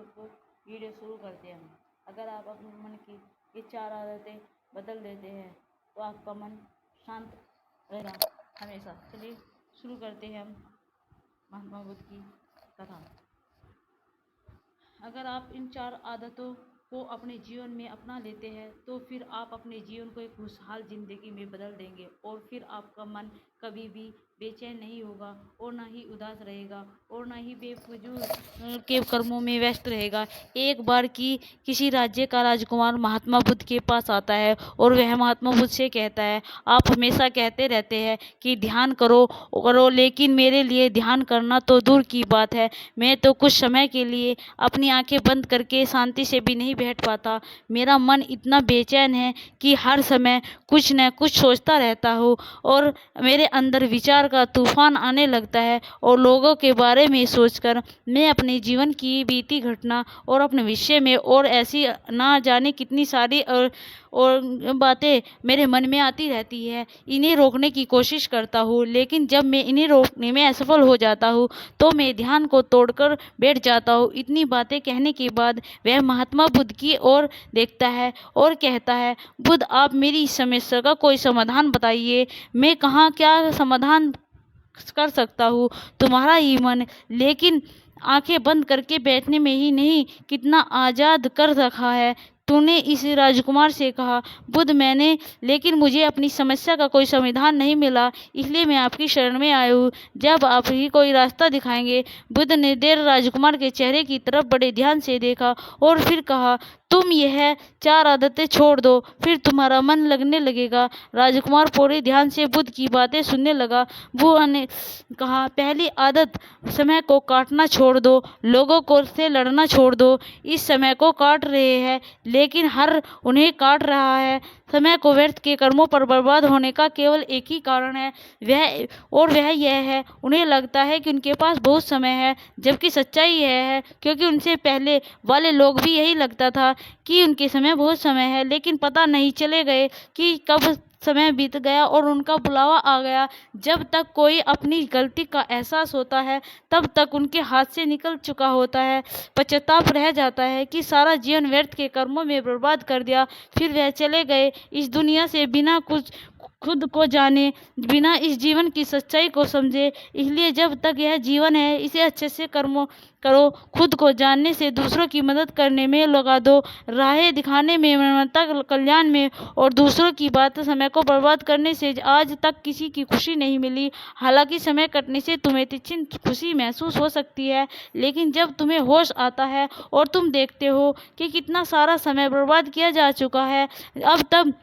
को वीडियो शुरू करते हैं। अगर आप अपने मन की ये 4 आदतें बदल देते हैं तो आपका मन शांत रहेगा हमेशा। चलिए शुरू करते हैं हम महात्मा बुद्ध की कथा। अगर आप इन 4 आदतों को अपने जीवन में अपना लेते हैं तो फिर आप अपने जीवन को एक खुशहाल ज़िंदगी में बदल देंगे और फिर आपका मन कभी भी बेचैन नहीं होगा और ना ही उदास रहेगा और ना ही बेफजूल के कर्मों में व्यस्त रहेगा। एक बार किसी राज्य का राजकुमार महात्मा बुद्ध के पास आता है और वह महात्मा बुद्ध से कहता है, आप हमेशा कहते रहते हैं कि ध्यान करो करो, लेकिन मेरे लिए ध्यान करना तो दूर की बात है। मैं तो कुछ समय के लिए अपनी आंखें बंद करके शांति से भी नहीं बैठ पाता। मेरा मन इतना बेचैन है कि हर समय कुछ न कुछ सोचता रहता हूँ और मेरे अंदर विचार का तूफान आने लगता है और लोगों के बारे में सोचकर मैं अपने जीवन की बीती घटना और अपने विषय में और ऐसी ना जाने कितनी सारी और बातें मेरे मन में आती रहती है। इन्हें रोकने की कोशिश करता हूँ, लेकिन जब मैं इन्हें रोकने में असफल हो जाता हूँ तो मैं ध्यान को तोड़कर बैठ जाता हूँ। इतनी बातें कहने के बाद वह महात्मा बुद्ध की ओर देखता है और कहता है, बुद्ध, आप मेरी इस समस्या का कोई समाधान बताइए। मैं कहाँ क्या समाधान कर सकता हूँ, तुम्हारा ही मन। लेकिन आंखें बंद करके बैठने में ही नहीं, कितना आज़ाद कर रखा है तूने, इस राजकुमार से कहा। बुद्ध, लेकिन मुझे अपनी समस्या का कोई समाधान नहीं मिला, इसलिए मैं आपकी शरण में आया हूँ। जब आप ही कोई रास्ता दिखाएंगे। बुद्ध ने देर राजकुमार के चेहरे की तरफ बड़े ध्यान से देखा और फिर कहा, तुम यह 4 आदतें छोड़ दो, फिर तुम्हारा मन लगने लगेगा। राजकुमार पूरे ध्यान से बुद्ध की बातें सुनने लगा। बुद्ध ने कहा, पहली आदत, समय को काटना छोड़ दो, लोगों को से लड़ना छोड़ दो। इस समय को काट रहे हैं, लेकिन हर उन्हें काट रहा है। समय को व्यर्थ के कर्मों पर बर्बाद होने का केवल एक ही कारण है, वह यह है, उन्हें लगता है कि उनके पास बहुत समय है, जबकि सच्चाई यह है क्योंकि उनसे पहले वाले लोग भी यही लगता था कि उनके समय बहुत समय है, लेकिन पता नहीं चले गए कि कब समय बीत गया और उनका बुलावा आ गया। जब तक कोई अपनी गलती का एहसास होता है तब तक उनके हाथ से निकल चुका होता है। पश्चाताप रह जाता है कि सारा जीवन व्यर्थ के कर्मों में बर्बाद कर दिया। फिर वह चले गए इस दुनिया से बिना कुछ खुद को जाने, बिना इस जीवन की सच्चाई को समझे। इसलिए जब तक यह जीवन है इसे अच्छे से कर्मों करो, खुद को जानने से दूसरों की मदद करने में लगा दो, राहें दिखाने में, मानवता कल्याण में, और दूसरों की बात समय को बर्बाद करने से आज तक किसी की खुशी नहीं मिली। हालांकि समय कटने से तुम्हें तीक्ष्ण खुशी महसूस हो सकती है, लेकिन जब तुम्हें होश आता है और तुम देखते हो कि कितना सारा समय बर्बाद किया जा चुका है, तब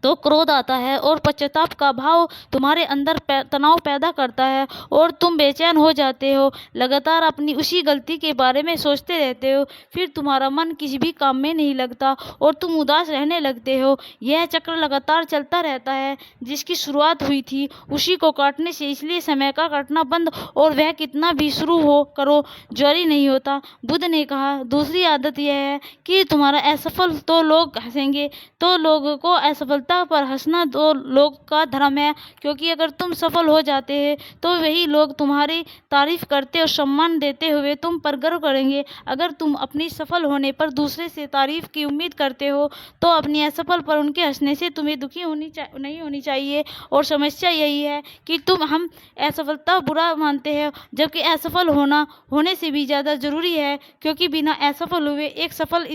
तो क्रोध आता है और पश्चाताप का भाव तुम्हारे अंदर तनाव पैदा करता है और तुम बेचैन हो जाते हो, लगातार अपनी उसी गलती के बारे में सोचते रहते हो। फिर तुम्हारा मन किसी भी काम में नहीं लगता और तुम उदास रहने लगते हो। यह चक्र लगातार चलता रहता है। जिसकी शुरुआत हुई थी उसी को काटने से इसलिए समय का कटना बंद और वह कितना भी शुरू हो करो जारी नहीं होता। बुद्ध ने कहा, दूसरी आदत यह है कि तुम्हारा असफल तो लोग हंसेंगे, तो लोगों को असफलता पर हंसना तो लोग का धर्म है, क्योंकि अगर तुम सफल हो जाते हैं तो वही लोग तुम्हारी तारीफ करते और सम्मान देते हुए तुम पर गर्व करेंगे। अगर तुम अपनी सफल होने पर दूसरे से तारीफ की उम्मीद करते हो तो अपनी असफल पर उनके हंसने से तुम्हें दुखी नहीं होनी चाहिए। और समस्या यही है कि हम असफलता बुरा मानते हैं, जबकि असफल होने से भी ज़्यादा जरूरी है, क्योंकि बिना असफल हुए एक सफल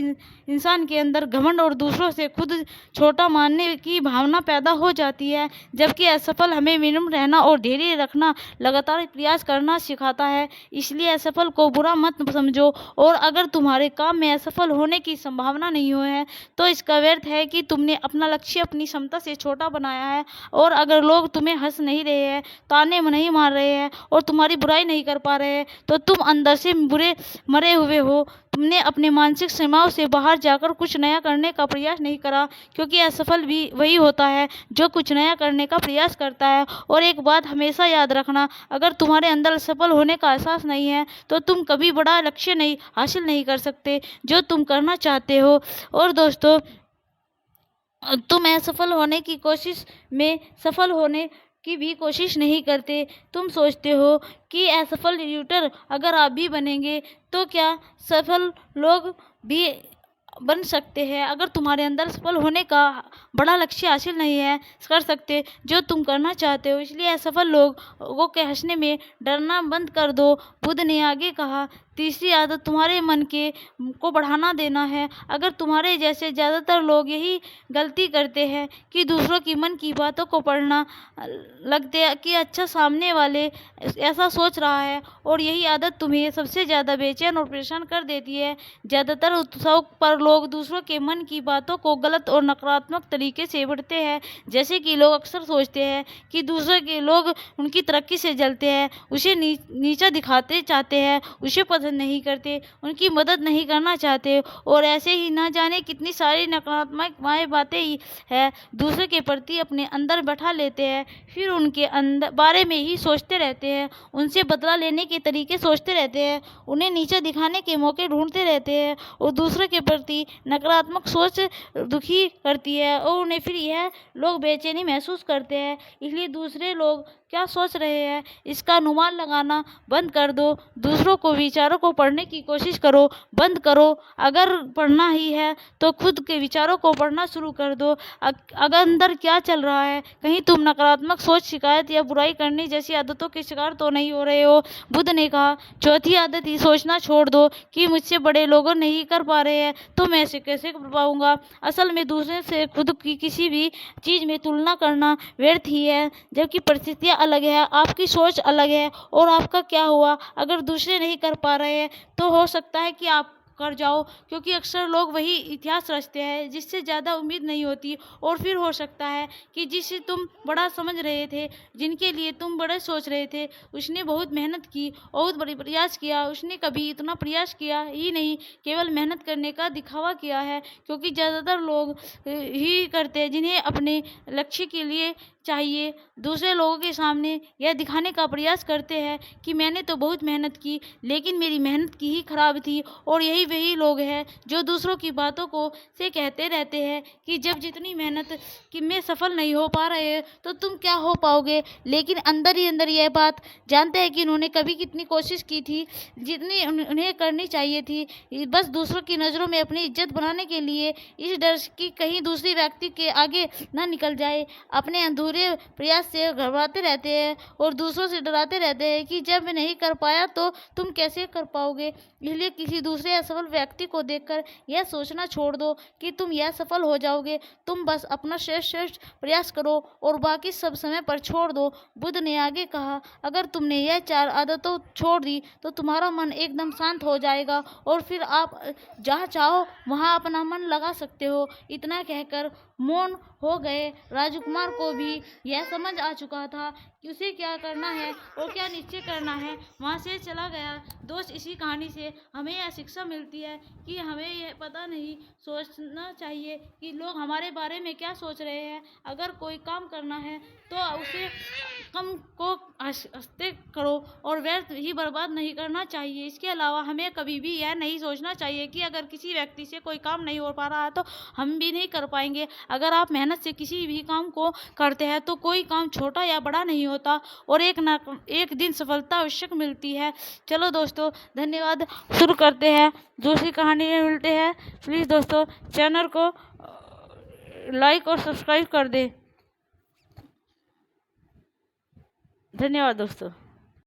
इंसान के अंदर घमंड और दूसरों से खुद छोटा मानने की भावना पैदा हो जाती है, जबकि असफल हमें विनम्र रहना और धैर्य रखना, लगातार प्रयास करना सिखाता है। इसलिए असफल को बुरा मत समझो, और अगर तुम्हारे काम में असफल होने की संभावना नहीं हो है तो इसका व्यर्थ है कि तुमने अपना लक्ष्य अपनी क्षमता से छोटा बनाया है। और अगर लोग तुम्हें हंस नहीं रहे हैं, ताने नहीं मार रहे हैं और तुम्हारी बुराई नहीं कर पा रहे हैं तो तुम अंदर से मरे हुए हो। तुमने अपने मानसिक सीमाओं से बाहर जाकर कुछ नया करने का प्रयास नहीं करा, क्योंकि असफल भी वही होता है जो कुछ नया करने का प्रयास करता है। और एक बात हमेशा याद रखना, अगर तुम्हारे अंदर सफल होने का एहसास नहीं है तो तुम कभी बड़ा लक्ष्य हासिल नहीं कर सकते जो तुम करना चाहते हो। और दोस्तों, तुम असफल होने की कोशिश में सफल होने की भी कोशिश नहीं करते। तुम सोचते हो कि असफल ट्यूटर अगर आप भी बनेंगे तो क्या सफल लोग भी बन सकते हैं। अगर तुम्हारे अंदर सफल होने का बड़ा लक्ष्य हासिल नहीं है कर सकते जो तुम करना चाहते हो, इसलिए असफल लोगों के हंसने में डरना बंद कर दो। बुद्ध ने आगे कहा, तीसरी आदत तुम्हारे मन के को बढ़ाना देना है। अगर तुम्हारे जैसे ज़्यादातर लोग यही गलती करते हैं कि दूसरों की मन की बातों को पढ़ना लगते हैं कि अच्छा सामने वाले ऐसा सोच रहा है, और यही आदत तुम्हें सबसे ज़्यादा बेचैन और परेशान कर देती है। ज़्यादातर उत्सव पर लोग दूसरों के मन की बातों को गलत और नकारात्मक तरीके से बढ़ते हैं। जैसे कि लोग अक्सर सोचते हैं कि दूसरे के लोग उनकी तरक्की से जलते हैं, उसे नीचा दिखाते चाहते हैं, उसे पसंद नहीं करते, उनकी मदद नहीं करना चाहते, और ऐसे ही ना जाने कितनी सारी नकारात्मक बातें ही है दूसरे के प्रति अपने अंदर बैठा लेते हैं। फिर उनके अंदर बारे में ही सोचते रहते हैं, उनसे बदला लेने के तरीके सोचते रहते हैं, उन्हें नीचा दिखाने के मौके ढूंढते रहते हैं, और दूसरे के प्रति नकारात्मक सोच दुखी करती है और उन्हें फिर यह लोग बेचैनी महसूस करते हैं। इसलिए दूसरे लोग क्या सोच रहे हैं इसका अनुमान लगाना बंद कर दो। दूसरों को विचारों को पढ़ने की कोशिश करो बंद करो। अगर पढ़ना ही है तो खुद के विचारों को पढ़ना शुरू कर दो। अगर अंदर क्या चल रहा है, कहीं तुम नकारात्मक सोच, शिकायत या बुराई करने जैसी आदतों के शिकार तो नहीं हो रहे हो। बुद्ध ने कहा, चौथी आदत ही सोचना छोड़ दो कि मुझसे बड़े लोग नहीं कर पा रहे हैं तो मैं इसे कैसे कर पाऊंगा। असल में दूसरे से खुद की किसी भी चीज़ में तुलना करना व्यर्थ ही है, जबकि परिस्थितियाँ अलग है, आपकी सोच अलग है। और आपका क्या हुआ अगर दूसरे नहीं कर पा रहे हैं तो हो सकता है कि आप कर जाओ, क्योंकि अक्सर लोग वही इतिहास रचते हैं जिससे ज़्यादा उम्मीद नहीं होती। और फिर हो सकता है कि जिसे तुम बड़ा समझ रहे थे, जिनके लिए तुम बड़े सोच रहे थे, उसने बहुत मेहनत की, बहुत बड़ी प्रयास किया, उसने कभी इतना प्रयास किया ही नहीं, केवल मेहनत करने का दिखावा किया है। क्योंकि ज़्यादातर लोग ही करते हैं जिन्हें अपने लक्ष्य के लिए चाहिए दूसरे लोगों के सामने यह दिखाने का प्रयास करते हैं कि मैंने तो बहुत मेहनत की, लेकिन मेरी मेहनत की ही खराब थी। और यही वही लोग हैं जो दूसरों की बातों को से कहते रहते हैं कि जब जितनी मेहनत कि में सफल नहीं हो पा रहे तो तुम क्या हो पाओगे। लेकिन अंदर ही अंदर यह बात जानते हैं कि उन्होंने कभी कितनी कोशिश की थी जितनी उन्हें करनी चाहिए थी, बस दूसरों की नज़रों में अपनी इज्जत बनाने के लिए, इस डर की कहीं दूसरी व्यक्ति के आगे ना निकल जाए, अपने अधूरे प्रयास से घबराते रहते हैं और दूसरों से डराते रहते हैं कि जब मैं नहीं कर पाया तो तुम कैसे कर पाओगे। इसलिए किसी दूसरे असफल व्यक्ति को देखकर यह सोचना छोड़ दो कि तुम यह सफल हो जाओगे। तुम बस अपना श्रेष्ठ प्रयास करो और बाकी सब समय पर छोड़ दो। बुद्ध ने आगे कहा, अगर तुमने यह 4 आदतों छोड़ दी तो तुम्हारा मन एकदम शांत हो जाएगा और फिर आप जहाँ चाहो वहाँ अपना मन लगा सकते हो। इतना कहकर मौन हो गए। राजकुमार को भी यह समझ आ चुका था कि उसे क्या करना है और क्या निश्चय करना है। वहाँ से चला गया। दोस्त, इसी कहानी से हमें यह शिक्षा मिलती है कि हमें यह पता नहीं सोचना चाहिए कि लोग हमारे बारे में क्या सोच रहे हैं। अगर कोई काम करना है तो उसे कम को हंसते करो और व्यर्थ ही बर्बाद नहीं करना चाहिए। इसके अलावा हमें कभी भी यह नहीं सोचना चाहिए कि अगर किसी व्यक्ति से कोई काम नहीं हो पा रहा है तो हम भी नहीं कर पाएंगे। अगर आप मेहनत से किसी भी काम को करते हैं तो कोई काम छोटा या बड़ा नहीं होता और एक दिन सफलता आवश्यक मिलती है। चलो दोस्तों, धन्यवाद। शुरू करते हैं, दूसरी कहानी में मिलते हैं। प्लीज़ दोस्तों चैनल को लाइक और सब्सक्राइब कर दें। धन्यवाद दोस्तों।